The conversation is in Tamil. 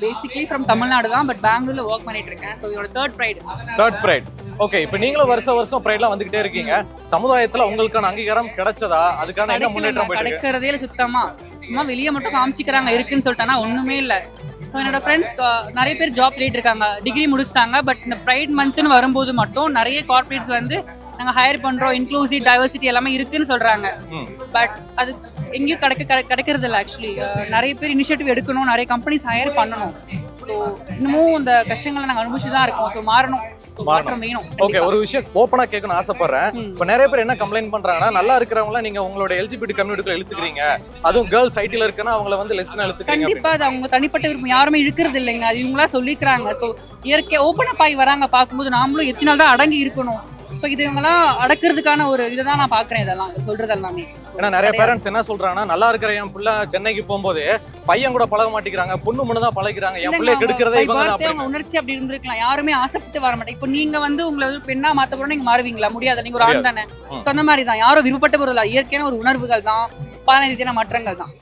பேசிக்கலி ஃப்ரம் தமிழ்நாடு தான், பட் பெங்களூர்ல ஒர்க் பண்ணிட்டு இருக்கேன். ஸோ இதோட third pride. Third pride. Okay, இப்போ நீங்களும் வருஷம் ப்ரைட்லாம் வந்துகிட்டே இருக்கீங்க. சமுதாயத்துல உங்களுக்கான அங்கீகாரம் கிடைச்சதா? அதுக்கான என்ன முன்னேற்றம் போயிட்டு இருக்கு? கிடைக்கிறதே இல்லை சுத்தமா. சும்மா வெளியே மட்டும் காமிச்சிக்கிறாங்க இருக்குன்னு சொல்லிட்டானா ஒண்ணுமே இல்லை. ஸோ என்னோட ஃப்ரெண்ட்ஸ் நிறைய பேர் ஜாப் தேடிட்டு இருக்காங்க, டிகிரி முடிச்சிட்டாங்க. பட் இந்த ப்ரைட் மந்த்னு வரும்போது மட்டும் நிறைய கார்பரேட்ஸ் வந்து நாங்கள் ஹையர் பண்றோம், இன்க்ளூசிவ் டைவர்சிட்டி எல்லாமே இருக்குன்னு சொல்றாங்க. பட் அது எங்கேயும் கிடைக்கிறது இல்லை. ஆக்சுவலி நிறைய பேர் இனிஷியேட்டிவ் எடுக்கணும், நிறைய கம்பெனிஸ் ஹையர் பண்ணணும். ஸோ இன்னமும் இந்த கஷ்டங்களை நாங்கள் அனுபவிச்சு தான் இருக்கோம். ஸோ மாறணும், மாற்றம் வேணும். ஓகே, ஒரு விஷயம் ஓப்பனா கேட்கணும்னு ஆசைப்படுறேன். இப்போ நிறைய பேர் என்ன கம்ப்ளைண்ட் பண்றாங்கன்னா, நல்லா இருக்கிறவங்கள நீங்க உங்களோட எல்ஜிபிடி கம்யூனிட்டிக்குள்ள இழுத்துக்கிறீங்க, அதுவும் கேர்ள்ஸ் ஐடில இருக்குன்னா அவங்கள வந்து லெஸ்பியனா இழுத்துக்கிறீங்க. கண்டிப்பா அது அவங்க தனிப்பட்ட விருப்பம், யாருமே இழுக்கிறது இல்லைங்க. அது இவங்களா சொல்லிக்கிறாங்க. ஸோ இயற்கை ஓப்பன் அப் ஆகி வராங்க. பார்க்கும்போது நாமளும் எத்தனை நாள் தான் அடங்கி இருக்கணும்? ஸோ இது இவங்கெல்லாம் அடக்கிறதுக்கான ஒரு இதை தான் நான் பார்க்குறேன். இதெல்லாம் சொல்றது எல்லாமே. ஏன்னா நிறைய பேரண்ட்ஸ் என்ன சொல்றாங்கன்னா, நல்லா இருக்கிற என் பிள்ளை சென்னைக்கு போகும்போது பையன் கூட பழக மாட்டேங்கிறாங்க, பொண்ணு முன்னு தான் பழகிறாங்க, என் பிள்ளை கெடுக்கிறதே இவங்க தான். அவங்க உணர்ச்சி அப்படி இருந்திருக்கலாம். யாருமே ஆசைப்பட்டு வர மாட்டேன். இப்போ நீங்க வந்து உங்களை பெண்ணா மாத்த போறோம், நீங்க மாறுவீங்களா? முடியாது. நீங்க ஒரு ஆண் தானே. ஸோ அந்த மாதிரி தான், யாரும் விருப்பப்பட்ட பொருள், இயற்கையான ஒரு உணர்வுகள் தான், பாலின ரீதியான மாற்றங்கள் தான்.